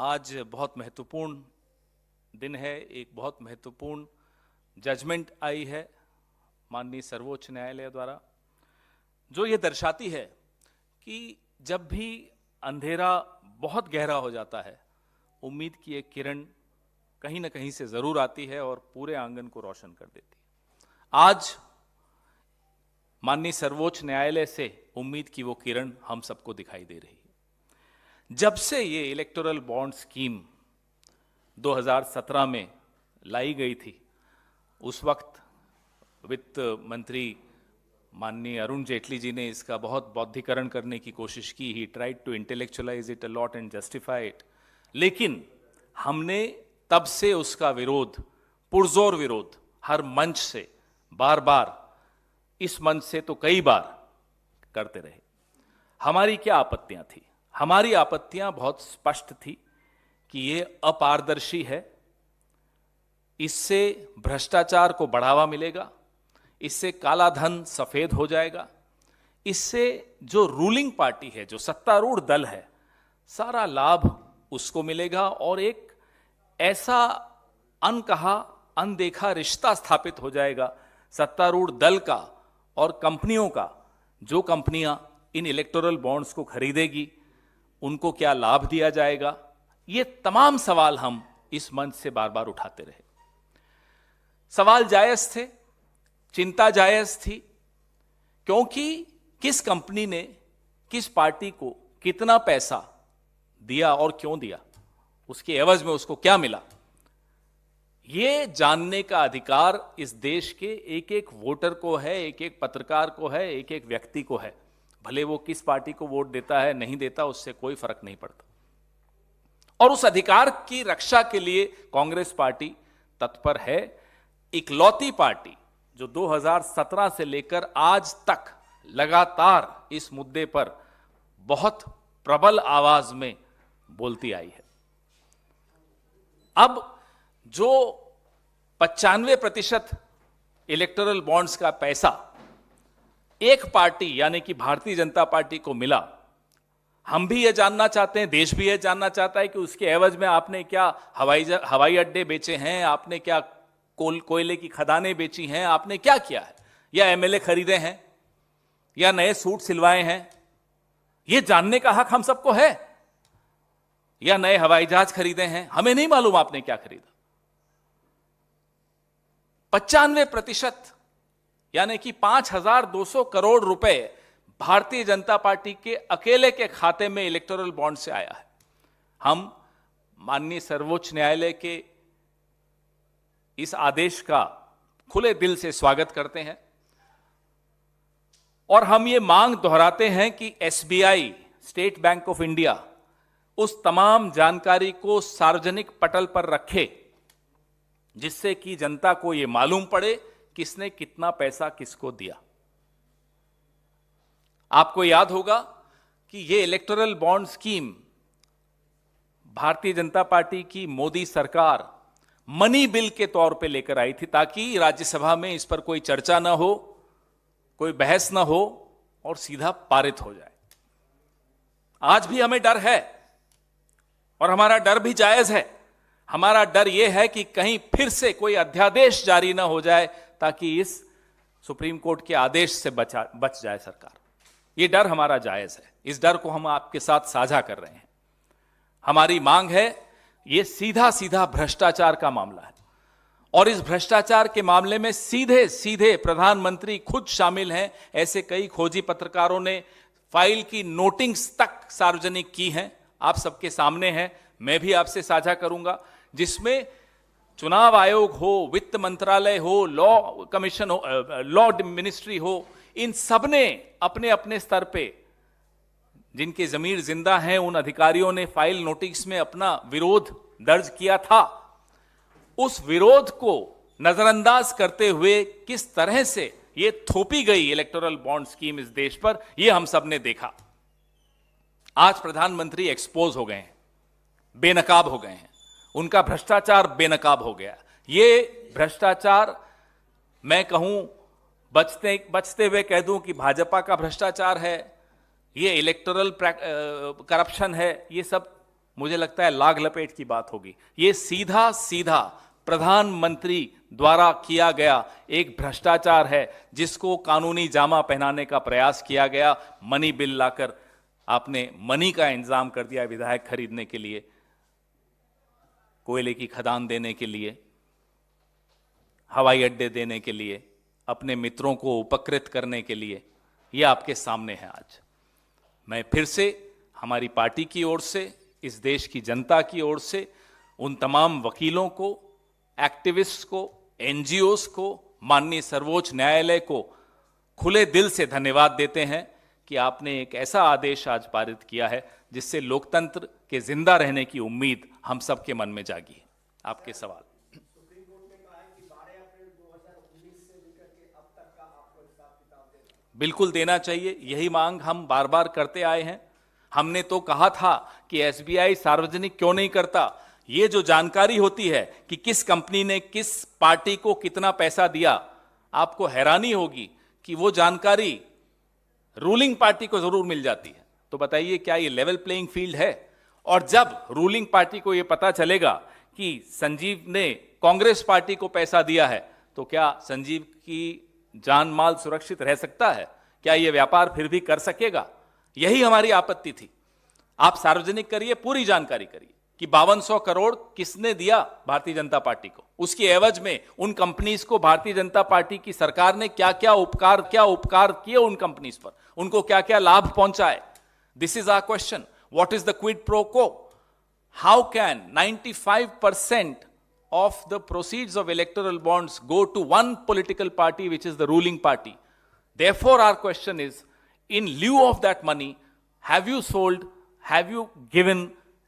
आज बहुत महत्वपूर्ण दिन है। एक बहुत महत्वपूर्ण जजमेंट आई है माननीय सर्वोच्च न्यायालय द्वारा, जो ये दर्शाती है कि जब भी अंधेरा बहुत गहरा हो जाता है, उम्मीद की एक किरण कहीं ना कहीं से जरूर आती है और पूरे आंगन को रोशन कर देती है। आज माननीय सर्वोच्च न्यायालय से उम्मीद की वो किरण हम सबको दिखाई दे रही है। जब से ये इलेक्टोरल बॉन्ड स्कीम 2017 में लाई गई थी, उस वक्त वित्त मंत्री माननीय अरुण जेटली जी ने इसका बहुत बौद्धिकरण करने की कोशिश की। He tried to intellectualize it a lot and justify it, लेकिन हमने तब से उसका विरोध, पुरजोर विरोध, हर मंच से बार बार, इस मंच से तो कई बार करते रहे। हमारी क्या आपत्तियां थी? हमारी आपत्तियां बहुत स्पष्ट थी कि ये अपारदर्शी है, इससे भ्रष्टाचार को बढ़ावा मिलेगा, इससे काला धन सफेद हो जाएगा, इससे जो रूलिंग पार्टी है, जो सत्तारूढ़ दल है, सारा लाभ उसको मिलेगा और एक ऐसा अनकहा अनदेखा रिश्ता स्थापित हो जाएगा सत्तारूढ़ दल का और कंपनियों का। जो कंपनियां इन इलेक्टोरल बॉन्ड्स को खरीदेगी, उनको क्या लाभ दिया जाएगा? ये तमाम सवाल हम इस मंच से बार बार उठाते रहे। सवाल जायज थे, चिंता जायज थी, क्योंकि किस कंपनी ने किस पार्टी को कितना पैसा दिया और क्यों दिया, उसके एवज में उसको क्या मिला, ये जानने का अधिकार इस देश के एक एक वोटर को है, एक एक पत्रकार को है, एक एक व्यक्ति को है। भले वो किस पार्टी को वोट देता है, नहीं देता, उससे कोई फर्क नहीं पड़ता। और उस अधिकार की रक्षा के लिए कांग्रेस पार्टी तत्पर है। इकलौती पार्टी जो 2017 से लेकर आज तक लगातार इस मुद्दे पर बहुत प्रबल आवाज में बोलती आई है। अब जो 95% इलेक्टोरल बॉन्ड्स का पैसा एक पार्टी यानी कि भारतीय जनता पार्टी को मिला, हम भी ये जानना चाहते हैं, देश भी ये जानना चाहता है कि उसके एवज में आपने क्या हवाई अड्डे बेचे हैं, आपने क्या कोयले की खदानें बेची हैं, आपने क्या किया है, या एमएलए खरीदे हैं, या नए सूट सिलवाए हैं। ये जानने का हक हम सबको है। या नए हवाई जहाज खरीदे हैं, हमें नहीं मालूम आपने क्या खरीदा। 95% यानी कि 5,200 करोड़ रुपए भारतीय जनता पार्टी के अकेले के खाते में इलेक्टोरल बॉन्ड से आया है। हम माननीय सर्वोच्च न्यायालय के इस आदेश का खुले दिल से स्वागत करते हैं और हम ये मांग दोहराते हैं कि SBI, state bank of India, उस तमाम जानकारी को सार्वजनिक पटल पर रखे जिससे कि जनता को यह मालूम पड़े किसने कितना पैसा किसको दिया। आपको याद होगा कि यह electoral bond scheme Bharatiya Janata party की मोदी सरकार मनी बिल के तौर पे लेकर आई थी, ताकि राज्यसभा में इस पर कोई चर्चा ना हो, कोई बहस ना हो और सीधा पारित हो जाए। आज भी हमें डर है और हमारा डर भी जायज है। हमारा डर यह है कि कहीं फिर से कोई अध्यादेश जारी ना हो जाए ताकि इस सुप्रीम कोर्ट के आदेश से बच जाए सरकार। यह डर हमारा जायज है। इस डर को हम आपके साथ साझा कर रहे हैं। हमारी मांग है, यह सीधा सीधा भ्रष्टाचार का मामला है और इस भ्रष्टाचार के मामले में सीधे सीधे प्रधानमंत्री खुद शामिल हैं। ऐसे कई खोजी पत्रकारों ने फाइल की नोटिंग्स तक सार्वजनिक की हैं, आप सबके सामने हैं। मैं भी आपसे साझा करूंगा, जिसमें चुनाव आयोग हो, वित्त मंत्रालय हो, लॉ कमीशन हो, लॉ मिनिस्ट्री हो, इन सब ने अपने अपने स्तर पे, जिनके जमीर जिंदा हैं, उन अधिकारियों ने फाइल नोटिस में अपना विरोध दर्ज किया था। उस विरोध को नजरअंदाज करते हुए किस तरह से ये थोपी गई इलेक्टोरल बॉन्ड स्कीम इस देश पर, यह हम सब ने देखा। आज प्रधानमंत्री एक्सपोज हो गए हैं, बेनकाब हो गए हैं, उनका भ्रष्टाचार बेनकाब हो गया। ये भ्रष्टाचार, मैं कहूं बचते हुए कह दूं कि भाजपा का भ्रष्टाचार है, ये इलेक्टोरल करप्शन है, ये सब मुझे लगता है लाग लपेट की बात होगी। ये सीधा सीधा प्रधानमंत्री द्वारा किया गया एक भ्रष्टाचार है, जिसको कानूनी जामा पहनाने का प्रयास किया गया। मनी बिल लाकर आपने मनी का इंतजाम कर दिया विधायक खरीदने के लिए, कोयले की खदान देने के लिए, हवाई अड्डे देने के लिए, अपने मित्रों को उपकृत करने के लिए। यह आपके सामने है आज। मैं फिर से हमारी पार्टी की ओर से, इस देश की जनता की ओर से उन तमाम वकीलों को, एक्टिविस्ट को, एनजीओस को, माननीय सर्वोच्च न्यायालय को खुले दिल से धन्यवाद देते हैं कि आपने एक ऐसा आदेश आज पारित किया है जिससे लोकतंत्र के जिंदा रहने की उम्मीद हम सबके मन में जागी है। आपके सवाल। सुप्रीम कोर्ट ने कहा है कि 12 अप्रैल 2019 से लेकर के अब तक का आपको हिसाब किताब देना। बिल्कुल देना चाहिए, यही मांग हम बार बार करते आए हैं। हमने तो कहा था कि एसबीआई सार्वजनिक क्यों नहीं करता। ये जो जानकारी होती है कि किस कंपनी ने किस पार्टी को कितना पैसा दिया, आपको हैरानी होगी कि वो जानकारी रूलिंग पार्टी को जरूर मिल जाती है। तो बताइए, क्या ये लेवल प्लेइंग फील्ड है? और जब रूलिंग पार्टी को ये पता चलेगा कि संजीव ने कांग्रेस पार्टी को पैसा दिया है, तो क्या संजीव की जान माल सुरक्षित रह सकता है? क्या ये व्यापार फिर भी कर सकेगा? यही हमारी आपत्ति थी। आप सार्वजनिक करिए, पूरी जानकारी करिए कि 5200 करोड़ किसने दिया भारतीय जनता पार्टी को, उसकी एवज में उन कंपनीज को भारतीय जनता पार्टी की सरकार ने क्या क्या उपकार किए उन कंपनीज पर, उनको क्या क्या लाभ पहुंचाए। This is our question. What is the quid pro quo? How can 95% of the proceeds of electoral bonds go to one political party, which is the ruling party? Therefore, our question is, in lieu of that money, have you sold, have you given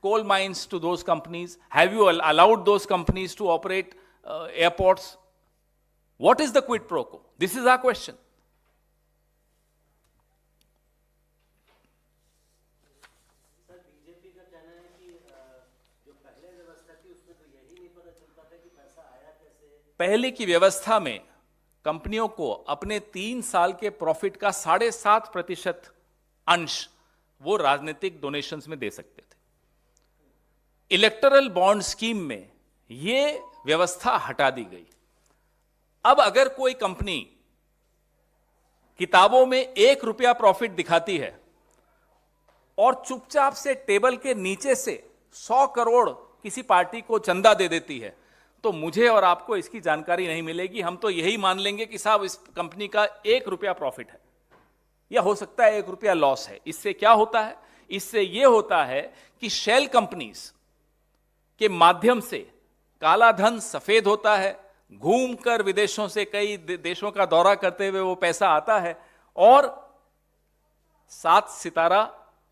coal mines to those companies? Have you allowed those companies to operate airports? What is the quid pro quo? This is our question. Sir, BJP का कहना है कि जो पहले व्यवस्था थी उसमें तो यही नहीं पता चलता था कि पैसा आया कैसे। पहले की व्यवस्था में कंपनियों को अपने 3 साल के प्रॉफिट का 7.5% अंश वो राजनीतिक डोनेशंस में दे सकते थे। इलेक्टोरल बॉन्ड स्कीम में यह व्यवस्था हटा दी गई। अब अगर कोई कंपनी किताबों में 1 रुपया प्रॉफिट दिखाती है और चुपचाप से टेबल के नीचे से 100 करोड़ किसी पार्टी को चंदा दे देती है, तो मुझे और आपको इसकी जानकारी नहीं मिलेगी। हम तो यही मान लेंगे कि साहब इस कंपनी का 1 रुपया प्रॉफिट है, या हो सकता है 1 रुपया लॉस है। इससे क्या होता है? इससे यह होता है कि शेल कंपनीज के माध्यम से काला धन सफेद होता है, घूमकर विदेशों से कई देशों का दौरा करते हुए वो पैसा आता है और 7 सितारा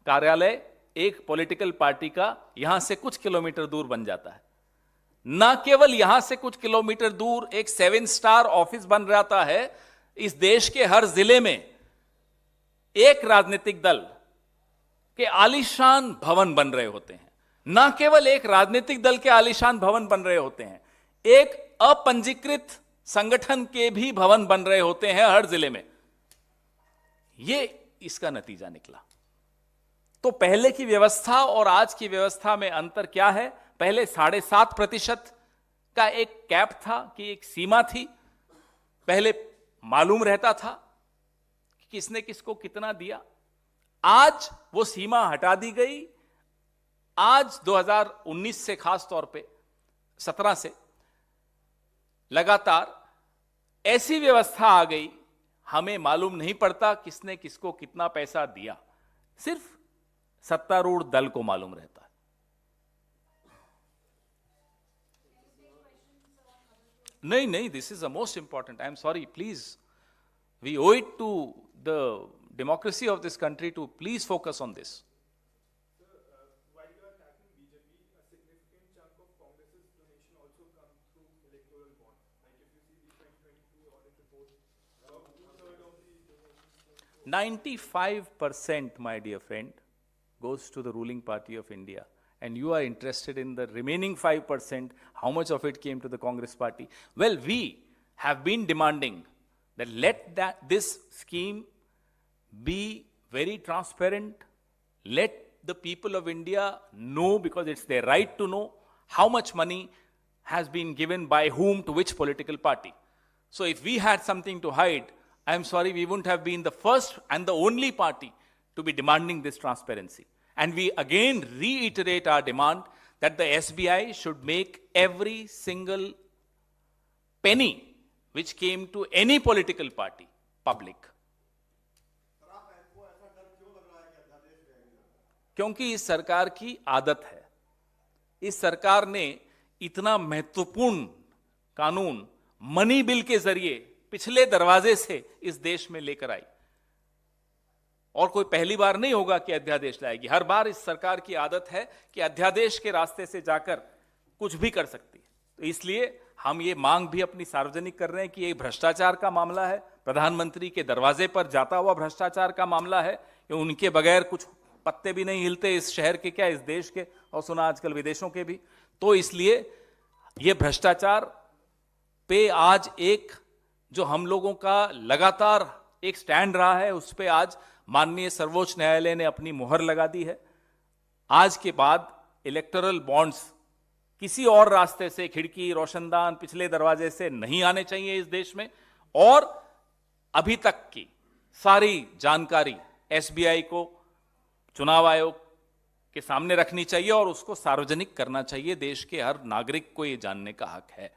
कार्यालय एक पॉलिटिकल पार्टी का यहां से कुछ किलोमीटर दूर बन जाता है। ना केवल यहां से कुछ किलोमीटर दूर एक 7 स्टार ऑफिस बन जाता है, इस देश के हर जिले में एक राजनीतिक दल के आलीशान भवन बन रहे होते हैं। ना केवल एक राजनीतिक दल के आलीशान भवन बन रहे होते हैं, एक अपंजीकृत संगठन के भी भवन बन रहे होते हैं हर जिले में। यह इसका नतीजा निकला। तो पहले की व्यवस्था और आज की व्यवस्था में अंतर क्या है? पहले 7.5% का एक कैप था, कि एक सीमा थी। पहले मालूम रहता था कि किसने किसको कितना दिया। आज वो सीमा हटा दी गई। आज 2019 से, खास तौर पे 17 से लगातार ऐसी व्यवस्था आ गई, हमें मालूम नहीं पड़ता किसने किसको कितना पैसा दिया, सिर्फ सत्तारूढ़ दल को मालूम रहता है। नहीं, this is the most important. I am sorry, please, we ओwe it to the democracy of this country to please focus on this. While you are attacking BJP, a significant chunk of Congress's donation also comes through electoral bonds. Like if you see the 2023 audit report, about 2/3 of the donations 95%, my dear friend, goes to the ruling party of India. And you are interested in the remaining 5%, how much of it came to the Congress party? Well, we have been demanding that this scheme be very transparent. Let the people of India know, because it's their right to know, how much money has been given by whom to which political party. So if we had something to hide, I am sorry, we wouldn't have been the first and the only party to be demanding this transparency. And we again reiterate our demand that the SBI should make every single penny which came to any political party public. क्योंकि इस सरकार की आदत है, इस सरकार ने इतना महत्वपूर्ण कानून मनी बिल के जरिए पिछले दरवाजे से इस देश में लेकर आई, और कोई पहली बार नहीं होगा कि अध्यादेश लाएगी। हर बार इस सरकार की आदत है कि अध्यादेश के रास्ते से जाकर कुछ भी कर सकती है। तो इसलिए हम ये मांग भी अपनी सार्वजनिक कर रहे हैं कि ये भ्रष्टाचार का मामला है, प्रधानमंत्री के दरवाजे पर जाता हुआ भ्रष्टाचार का मामला है, कि उनके बगैर कुछ पत्ते भी नहीं हिलते इस शहर के, क्या इस देश के, और सुना आजकल विदेशों के भी। तो इसलिए ये भ्रष्टाचार पे आज एक जो हम लोगों का लगातार एक स्टैंड रहा है, उस पे आज माननीय सर्वोच्च न्यायालय ने अपनी मुहर लगा दी है। आज के बाद इलेक्टोरल बॉन्ड्स किसी और रास्ते से, खिड़की, रोशनदान, पिछले दरवाजे से नहीं आने चाहिए इस देश में, और अभी तक की सारी जानकारी एसबीआई को, चुनाव आयोग के सामने रखनी चाहिए और उसको सार्वजनिक करना चाहिए। देश के हर नागरिक को यह जानने का हक है।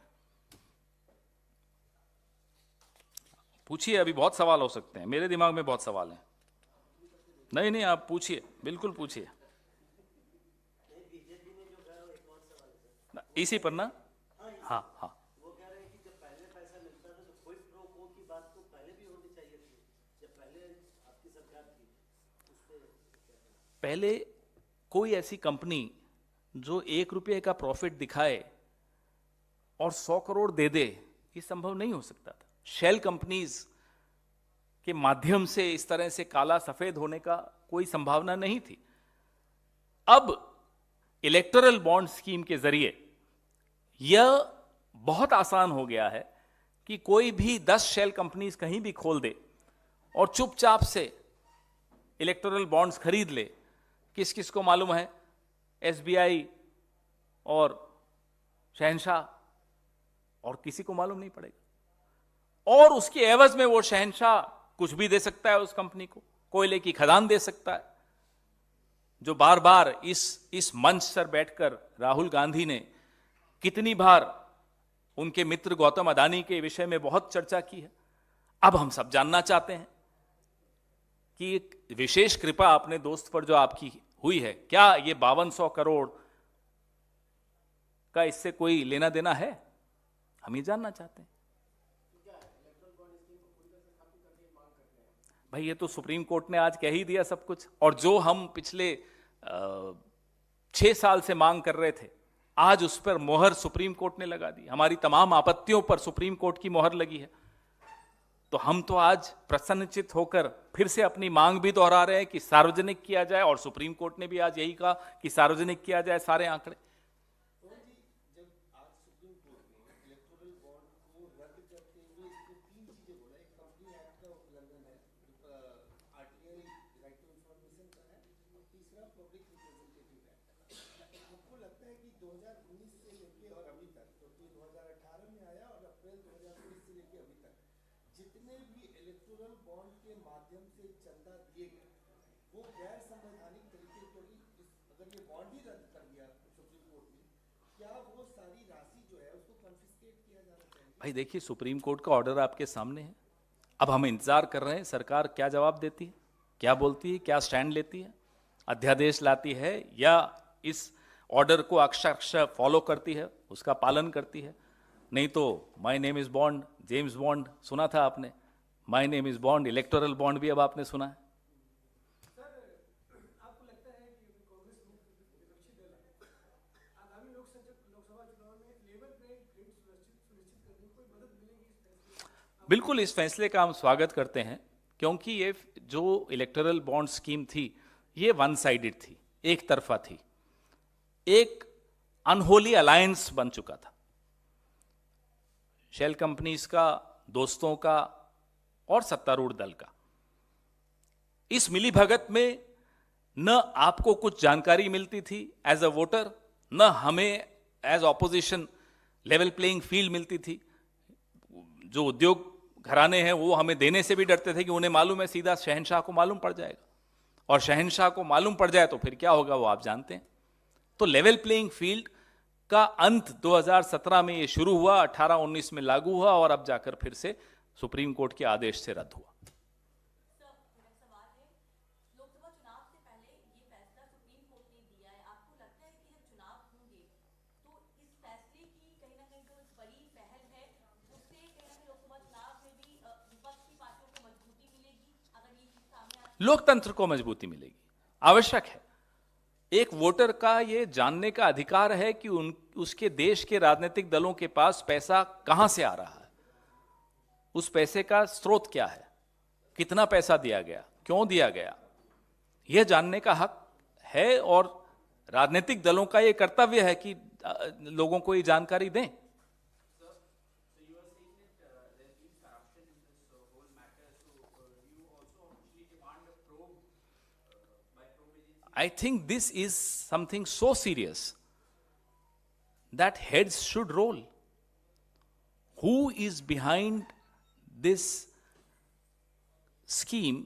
पूछिए, अभी बहुत सवाल हो सकते हैं, मेरे दिमाग में बहुत सवाल हैं। नहीं नहीं, आप पूछिए, बिल्कुल पूछिए। इसी पर ना? हाँ हाँ। वो कह रहे हैं कि जब पहले पैसा मिलता था तो कोई प्रो को की बात तो पहले भी होनी चाहिए थी, जब पहले आपकी सरकार थी। पहले कोई ऐसी कंपनी जो 1 रुपये का प्रॉफिट दिखाए और 100 करोड़ दे दे, ये संभव नहीं हो सकता था। शेल कंपनीज के माध्यम से इस तरह से काला सफेद होने का कोई संभावना नहीं थी। अब इलेक्टोरल बॉन्ड स्कीम के जरिए यह बहुत आसान हो गया है कि कोई भी 10 शेल कंपनीज कहीं भी खोल दे और चुपचाप से इलेक्टोरल बॉन्ड्स खरीद ले। किस किस को मालूम है? एसबीआई और शहंशाह, और किसी को मालूम नहीं पड़ेगा। और उसके एवज में वो शहंशाह कुछ भी दे सकता है उस कंपनी को, कोयले की खदान दे सकता है, जो बार बार इस मंच पर बैठकर राहुल गांधी ने कितनी बार उनके मित्र गौतम अडानी के विषय में बहुत चर्चा की है। अब हम सब जानना चाहते हैं कि एक विशेष कृपा अपने दोस्त पर जो आपकी हुई है, क्या ये 5200 करोड़ का इससे कोई लेना देना है? हम ये जानना चाहते हैं। भाई ये तो सुप्रीम कोर्ट ने आज कह ही दिया सब कुछ, और जो हम पिछले 6 साल से मांग कर रहे थे, आज उस पर मोहर सुप्रीम कोर्ट ने लगा दी। हमारी तमाम आपत्तियों पर सुप्रीम कोर्ट की मोहर लगी है। तो हम तो आज प्रसन्नचित होकर फिर से अपनी मांग भी दोहरा रहे हैं कि सार्वजनिक किया जाए, और सुप्रीम कोर्ट ने भी आज यही कहा कि सार्वजनिक किया जाए सारे आंकड़े। जब आज सुप्रीम कोर्ट ने इलेक्टोरल बॉन्ड को रद्द करते हुए इसको 3 चीजें बोला। एक कंपनी एक्ट का उल्लंघन है, आरटीआई राइट टू इंफॉर्मेशन का है, और तीसरा पब्लिक रिप्रेजेंटेटिव एक्ट। आपको लगता है कि 2019 से लेकर और अभी तक, तो 2018 में आया और अप्रैल 2019 से लेकर अभी तक जितने भी इलेक्टोरल बॉन्ड के माध्यम से चंदा दिए गए वो गैर संवैधानिक तरीके, क्योंकि अगर ये बॉन्ड ही रद्द कर दिया सुप्रीम कोर्ट ने, क्या वो सारी राशि जो है उसको कॉन्फिस्केट किया जाना चाहिए? भाई देखिए, सुप्रीम कोर्ट का ऑर्डर आपके सामने है। अब हम इंतजार कर रहे हैं सरकार क्या जवाब देती है, क्या बोलती है, क्या स्टैंड लेती है, अध्यादेश लाती है या इस ऑर्डर को अक्षरशः फॉलो करती है, उसका पालन करती है। नहीं तो my name is bond, James bond सुना था आपने, my name is bond, electoral bond भी अब आपने सुना है। आपको लगता है कि कांग्रेस विपक्षी दल आगामी लोकसभा चुनाव में लेवल प्लेइंग फील्ड सुनिश्चित करने में कोई मदद मिलेगी इस फैसले? बिल्कुल, इस फैसले का हम स्वागत करते हैं, क्योंकि ये जो इलेक्टोरल बॉन्ड स्कीम थी ये वन साइडेड थी, एक तरफा थी, एक अनहोली अलायंस बन चुका था शेल कंपनीज का, दोस्तों का और सत्तारूढ़ दल का। इस मिलीभगत में न आपको कुछ जानकारी मिलती थी एज अ वोटर, न हमें as opposition level playing field मिलती थी। जो उद्योग घराने हैं वो हमें देने से भी डरते थे कि उन्हें मालूम है सीधा शहंशाह को मालूम पड़ जाएगा, और शहंशाह को मालूम पड़ जाए तो फिर क्या होगा वो आप जानते हैं। तो लेवल प्लेइंग फील्ड का अंत 2017 में ये शुरू हुआ, 18-19 में लागू हुआ, और अब जाकर फिर से सुप्रीम कोर्ट के आदेश से रद्द हुआ। लोकसभा चुनाव से पहले ये फैसला सुप्रीम कोर्ट ने दिया है, आपको लगता है कि जब चुनाव होंगे तो इस फैसले की कहीं ना कहीं जो बड़ी पहल है उससे कहीं ना कहीं लोकसभा चुनाव में भी विपक्ष की पार्टियों को मजबूती मिलेगी? अगर ये चीज सामने आ लोकतंत्र को मजबूती मिलेगी, आवश्यक है। एक वोटर का ये जानने का अधिकार है कि उसके देश के राजनीतिक दलों के पास पैसा कहां से आ रहा है, उस पैसे का स्रोत क्या है, कितना पैसा दिया गया, क्यों दिया गया, यह जानने का हक है। और राजनीतिक दलों का यह कर्तव्य है कि लोगों को ये जानकारी दें। I think this is something so serious that heads should roll. Who is behind this scheme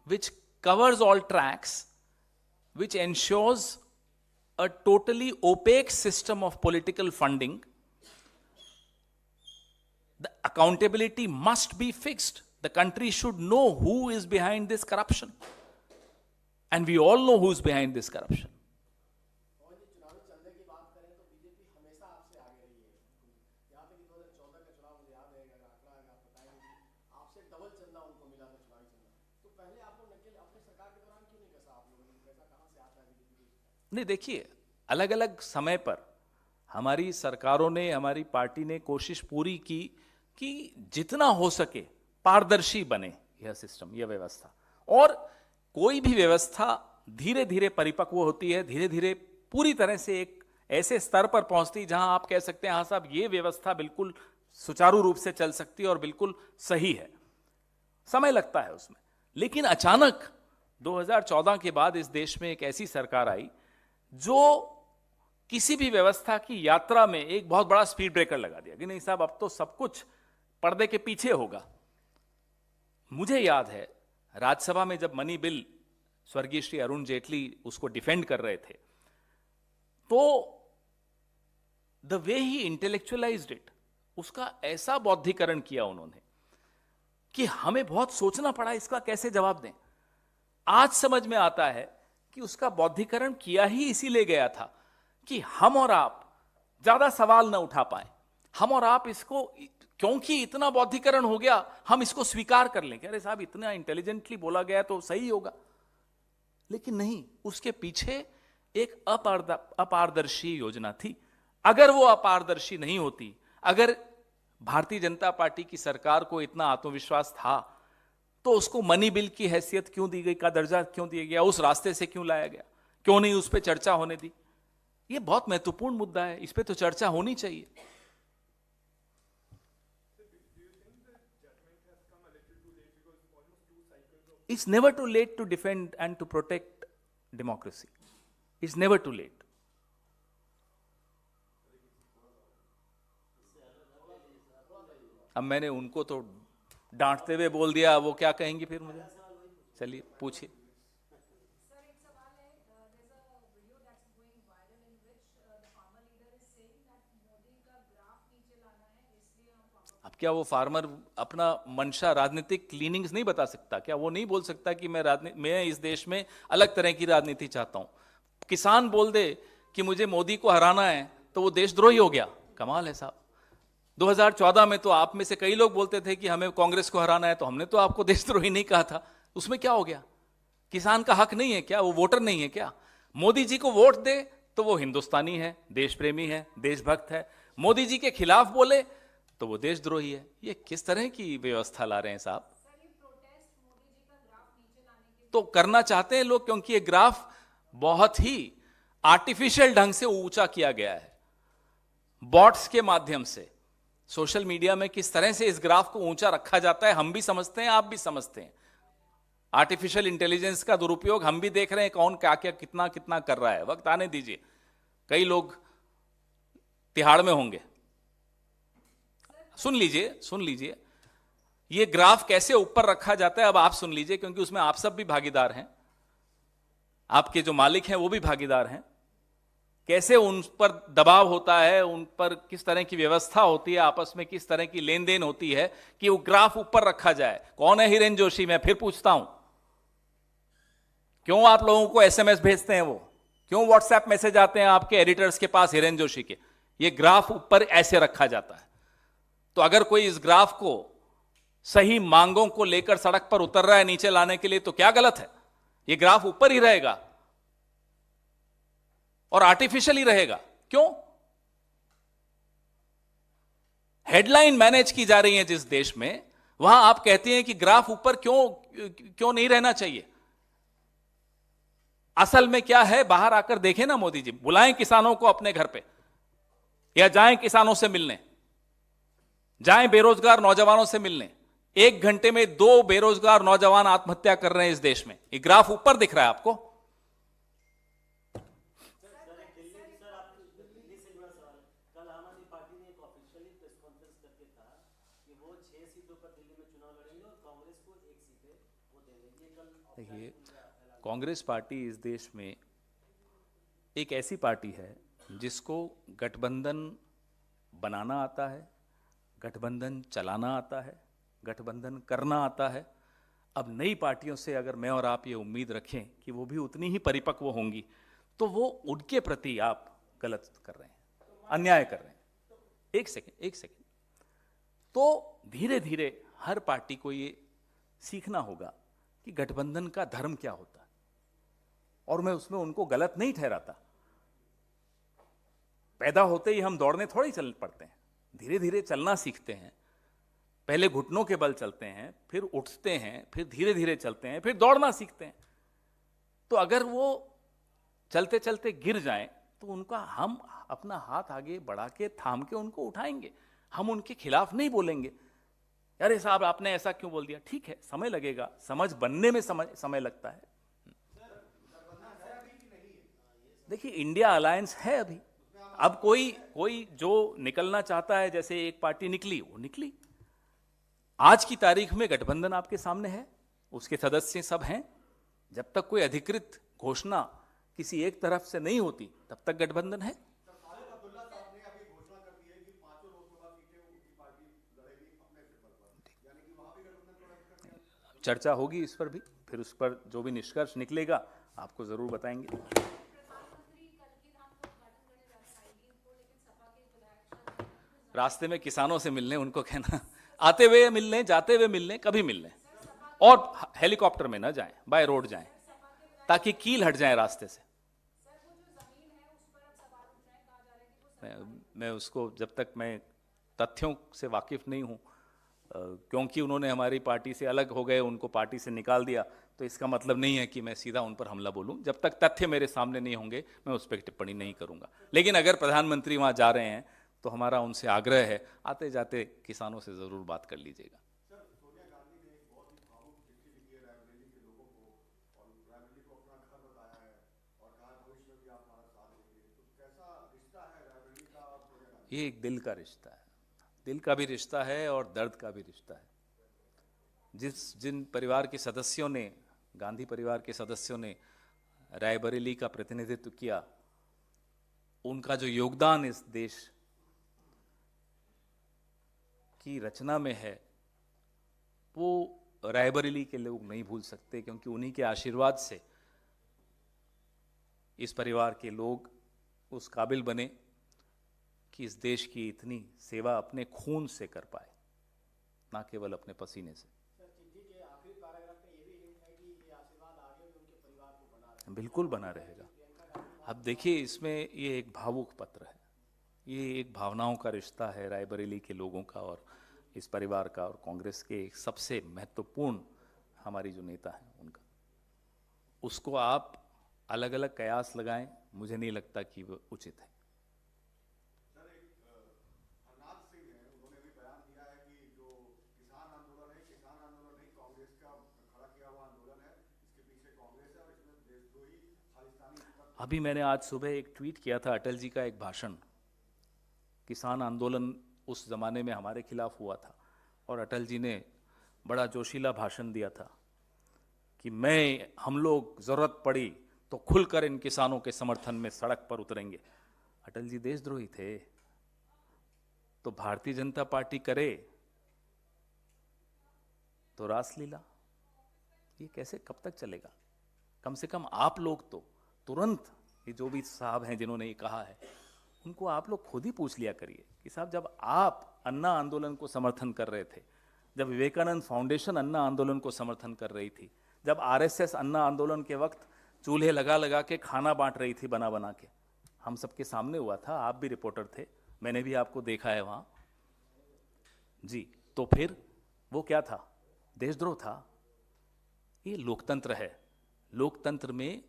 which covers all tracks, which ensures a totally opaque system of political funding? The accountability must be fixed. The country should know who is behind this corruption. And we all know who is behind this corruption. और ये चुनावी चलने की बात करें तो BJP हमेशा आपसे आगे रही है। यहाँ तक कि 2014 का चुनाव मुझे याद है, अगर आंकड़ा अगर आप बताएंगे कि आपसे डबल चंदा उनको मिला था चुनावी चंदा। तो पहले आपको नकेल अपने सरकार के दौरान क्यों नहीं कसा आप लोगों ने? पैसा कहाँ से आता है बीजेपी को? नहीं, देखिए, अलग अलग समय पर हमारी सरकारों ने, हमारी पार्टी ने कोशिश पूरी की कि जितना हो सके पारदर्शी बने यह सिस्टम, यह व्यवस्था। और कोई भी व्यवस्था धीरे धीरे परिपक्व होती है, धीरे धीरे पूरी तरह से एक ऐसे स्तर पर पहुंचती है जहां आप कह सकते हैं हाँ साहब ये व्यवस्था बिल्कुल सुचारू रूप से चल सकती है और बिल्कुल सही है। समय लगता है उसमें, लेकिन अचानक 2014 के बाद इस देश में एक ऐसी सरकार आई जो किसी भी व्यवस्था की यात्रा में एक बहुत बड़ा स्पीड ब्रेकर लगा दिया कि नहीं साहब अब तो सब कुछ पर्दे के पीछे होगा। मुझे याद है राज्यसभा में जब मनी बिल स्वर्गीय श्री अरुण जेटली उसको डिफेंड कर रहे थे, तो द वे ही इंटेलेक्चुअलाइज्ड इट, उसका ऐसा बौद्धिकरण किया उन्होंने कि हमें बहुत सोचना पड़ा इसका कैसे जवाब दें। आज समझ में आता है कि उसका बौद्धिकरण किया ही इसीलिए गया था कि हम और आप ज्यादा सवाल ना उठा पाए, हम और आप इसको, क्योंकि इतना बौद्धिकरण हो गया हम इसको स्वीकार कर लें कि अरे साहब इतना इंटेलिजेंटली बोला गया तो सही होगा। लेकिन नहीं, उसके पीछे एक अपारदर्शी योजना थी। अगर वो अपारदर्शी नहीं होती, अगर भारतीय जनता पार्टी की सरकार को इतना आत्मविश्वास था तो उसको मनी बिल की हैसियत क्यों दी गई, का दर्जा क्यों दिया गया, उस रास्ते से क्यों लाया गया, क्यों नहीं उस पर चर्चा होने दी? ये बहुत महत्वपूर्ण मुद्दा है, इस पर तो चर्चा होनी चाहिए। It's never too late to defend and to protect democracy. It's never too late. अब मैंने उनको तो डांटते हुए बोल दिया, वो क्या कहेंगी फिर मुझे? चलिए पूछिए। सर एक सवाल है, there's a video that's going viral in which the farmer leader is saying that Modi का ग्राफ नीचे लाना है इसलिए हम farmer। अब क्या वो फार्मर अपना मंशा राजनीतिक लीनिंग्स नहीं बता सकता? क्या वो नहीं बोल सकता कि मैं इस देश में अलग तरह की राजनीति चाहता हूं? किसान बोल दे कि मुझे मोदी को हराना है तो वो देशद्रोही हो गया? कमाल है साहब। 2014 में तो आप में से कई लोग बोलते थे कि हमें कांग्रेस को हराना है, तो हमने तो आपको देशद्रोही नहीं कहा था। उसमें क्या हो गया? किसान का हक नहीं है क्या? वो वोटर नहीं है क्या? मोदी जी को वोट दे तो वो हिंदुस्तानी है, देश प्रेमी है, देशभक्त है। मोदी जी के खिलाफ बोले तो वो देशद्रोही है। ये किस तरह की व्यवस्था ला रहे हैं साहब? तो करना चाहते हैं लोग, क्योंकि ये ग्राफ बहुत ही आर्टिफिशियल ढंग से ऊंचा किया गया है बॉट्स के माध्यम से। सोशल मीडिया में किस तरह से इस ग्राफ को ऊंचा रखा जाता है हम भी समझते हैं, आप भी समझते हैं। आर्टिफिशियल इंटेलिजेंस का दुरुपयोग हम भी देख रहे हैं, कौन क्या क्या कितना कितना कर रहा है। वक्त आने दीजिए, कई लोग तिहाड़ में होंगे। सुन लीजिए ये ग्राफ कैसे ऊपर रखा जाता है, अब आप सुन लीजिए, क्योंकि उसमें आप सब भी भागीदार हैं, आपके जो मालिक हैं वो भी भागीदार हैं। कैसे उन पर दबाव होता है, उन पर किस तरह की व्यवस्था होती है, आपस में किस तरह की लेन देन होती है कि वो ग्राफ ऊपर रखा जाए। कौन है हिरेन जोशी? मैं फिर पूछता हूं, क्यों आप लोगों को एसएमएस भेजते हैं, वो क्यों व्हाट्सएप मैसेज आते हैं आपके एडिटर्स के पास हिरेन जोशी के? ये ग्राफ ऊपर ऐसे रखा जाता है। तो अगर कोई इस ग्राफ को सही मांगों को लेकर सड़क पर उतर रहा है नीचे लाने के लिए, तो क्या गलत है? ये ग्राफ ऊपर ही रहेगा और आर्टिफिशियल ही रहेगा। क्यों? हेडलाइन मैनेज की जा रही है जिस देश में, वहां आप कहते हैं कि ग्राफ ऊपर क्यों नहीं रहना चाहिए। असल में क्या है, बाहर आकर देखें ना मोदी जी, बुलाएं किसानों को अपने घर पे, या जाएं किसानों से मिलने, जाएं बेरोजगार नौजवानों से मिलने। 1 घंटे में 2 बेरोजगार नौजवान आत्महत्या कर रहे हैं इस देश में। ये ग्राफ ऊपर दिख रहा है आपको? कल आम आदमी पार्टी ने एक ऑफिशियली प्रेस कॉन्फ्रेंस करके कहा कि वो 6 सीटों पर दिल्ली में चुनाव लड़ेंगे और कांग्रेस को 1 सीट वो देंगे। ये कल देखिए, कांग्रेस पार्टी इस देश में एक ऐसी पार्टी है जिसको गठबंधन बनाना आता है, गठबंधन चलाना आता है, गठबंधन करना आता है। अब नई पार्टियों से अगर मैं और आप ये उम्मीद रखें कि वो भी उतनी ही परिपक्व होंगी, तो वो उनके प्रति आप गलत कर रहे हैं, अन्याय कर रहे हैं। एक सेकेंड। तो धीरे धीरे हर पार्टी को ये सीखना होगा कि गठबंधन का धर्म क्या होता है, और मैं उसमें उनको गलत नहीं ठहराता। पैदा होते ही हम दौड़ने थोड़ी चल पड़ते हैं, धीरे धीरे चलना सीखते हैं। पहले घुटनों के बल चलते हैं, फिर उठते हैं, फिर धीरे धीरे चलते हैं, फिर दौड़ना सीखते हैं। तो अगर वो चलते चलते गिर जाएं, तो उनका हम अपना हाथ आगे बढ़ा के थाम के उनको उठाएंगे। हम उनके खिलाफ नहीं बोलेंगे, अरे साहब आपने ऐसा क्यों बोल दिया। ठीक है, समय लगेगा, समझ बनने में समय लगता है। देखिए, इंडिया अलायंस है अभी। अब कोई जो निकलना चाहता है, जैसे एक पार्टी निकली, वो निकली। आज की तारीख में गठबंधन आपके सामने है, उसके सदस्य सब हैं। जब तक कोई अधिकृत घोषणा किसी एक तरफ से नहीं होती, तब तक गठबंधन है। चर्चा होगी इस पर भी, फिर उस पर जो भी निष्कर्ष निकलेगा आपको जरूर बताएंगे। रास्ते में किसानों से मिलने, उनको कहना आते हुए मिलने, जाते हुए मिलने, कभी मिलने, और हेलीकॉप्टर में ना जाएं, बाय रोड जाएं, ताकि कील हट जाए रास्ते से। मैं उसको, जब तक मैं तथ्यों से वाकिफ नहीं हूं, क्योंकि उन्होंने हमारी पार्टी से अलग हो गए, उनको पार्टी से निकाल दिया, तो इसका मतलब नहीं है कि मैं सीधा उन पर हमला बोलूं। जब तक तथ्य मेरे सामने नहीं होंगे, मैं उस पर टिप्पणी नहीं करूंगा। लेकिन अगर प्रधानमंत्री वहां जा रहे हैं, तो हमारा उनसे आग्रह है, आते जाते किसानों से जरूर बात कर लीजिएगा। ये एक दिल का रिश्ता है, दिल का भी रिश्ता है और दर्द का भी रिश्ता है। जिन परिवार के सदस्यों ने, गांधी परिवार के सदस्यों ने रायबरेली का प्रतिनिधित्व किया, उनका जो योगदान इस देश की रचना में है, वो रायबरेली के लोग नहीं भूल सकते, क्योंकि उन्हीं के आशीर्वाद से इस परिवार के लोग उस काबिल बने कि इस देश की इतनी सेवा अपने खून से कर पाए, ना केवल अपने पसीने से। बिल्कुल बना रहेगा। अब देखिए, इसमें ये एक भावुक पत्र है, ये एक भावनाओं का रिश्ता है रायबरेली के लोगों का और इस परिवार का और कांग्रेस के एक सबसे महत्वपूर्ण हमारी जो नेता हैं उनका। उसको आप अलग अलग कयास लगाएं, मुझे नहीं लगता कि वो उचित है। किसान आंदोलन नहीं, कांग्रेस का खड़ा किया हुआ आंदोलन है, अभी मैंने आज सुबह एक ट्वीट किया था अटल जी का एक भाषण, किसान आंदोलन उस जमाने में हमारे खिलाफ हुआ था और अटल जी ने बड़ा जोशीला भाषण दिया था कि हम लोग जरूरत पड़ी तो खुलकर इन किसानों के समर्थन में सड़क पर उतरेंगे। अटल जी देशद्रोही थे, तो भारतीय जनता पार्टी करे तो रासलीला, ये कैसे कब तक चलेगा? कम से कम आप लोग तो तुरंत, ये जो भी साहब हैं जिन्होंने ये कहा है, उनको आप लोग खुद ही पूछ लिया करिए कि साहब, जब आप अन्ना आंदोलन को समर्थन कर रहे थे, जब विवेकानंद फाउंडेशन अन्ना आंदोलन को समर्थन कर रही थी, जब आरएसएस अन्ना आंदोलन के वक्त चूल्हे लगा लगा के खाना बांट रही थी बना बना के, हम सबके सामने हुआ था, आप भी रिपोर्टर थे, मैंने भी आपको देखा है वहां जी। तो फिर वो क्या था? देशद्रोह था। ये लोकतंत्र है। लोकतंत्र में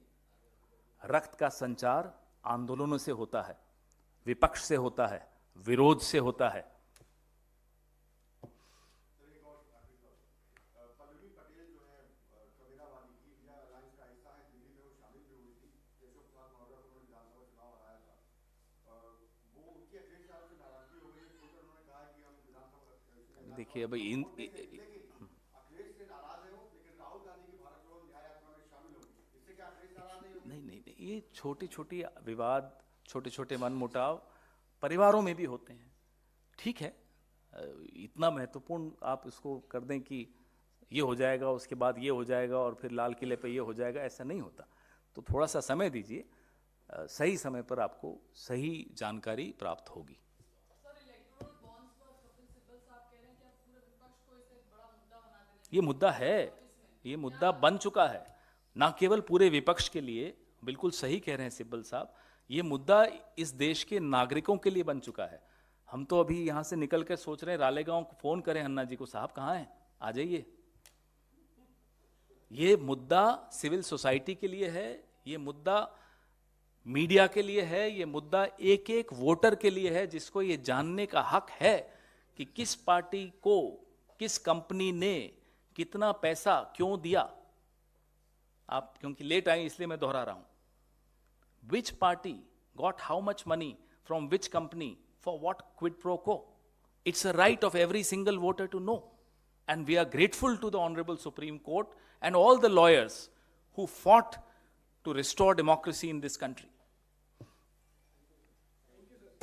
रक्त का संचार आंदोलनों से होता है, विपक्ष से होता है, विरोध से होता है। पल्लवी पटेल जो है कबीरा वाली की इंडिया अलायंस का हिस्सा है, दिल्ली में वो शामिल भी हुई थी, जैसे उपसाद महोदय को विधानसभा चुनाव हराया था। वो उनकी अखिलेश यादव से नाराजगी हो गई, खुलकर उन्होंने कहा है कि हम विधानसभा। देखिए अभी अखिलेश से नाराज है वो, लेकिन राहुल गांधी की भारत जोड़ो न्याय यात्रा में शामिल होगी, इससे क्या अखिलेश नाराज नहीं होंगे? नहीं, ये छोटी छोटी विवाद, छोटे छोटे मनमुटाव परिवारों में भी होते हैं, ठीक है। इतना महत्वपूर्ण आप इसको कर दें कि ये हो जाएगा, उसके बाद ये हो जाएगा और फिर लाल किले पे ये हो जाएगा, ऐसा नहीं होता। तो थोड़ा सा समय दीजिए, सही समय पर आपको सही जानकारी प्राप्त होगी। ये मुद्दा है, ये मुद्दा बन चुका है, ना केवल पूरे विपक्ष के लिए, बिल्कुल सही कह रहे हैं सिब्बल साहब, ये मुद्दा इस देश के नागरिकों के लिए बन चुका है। हम तो अभी यहाँ से निकल कर सोच रहे हैं रालेगांव को फोन करें अन्ना जी को, साहब कहाँ हैं, आ जाइए। ये मुद्दा सिविल सोसाइटी के लिए है, ये मुद्दा मीडिया के लिए है, ये मुद्दा एक एक वोटर के लिए है, जिसको ये जानने का हक है कि किस पार्टी को किस कंपनी ने कितना पैसा क्यों दिया। आप क्योंकि लेट आए इसलिए मैं दोहरा रहा हूं। Which party got how much money from which company for what quid pro quo? It's a right of every single voter to know. And we are grateful to the Honorable Supreme Court and all the lawyers who fought to restore democracy in this country.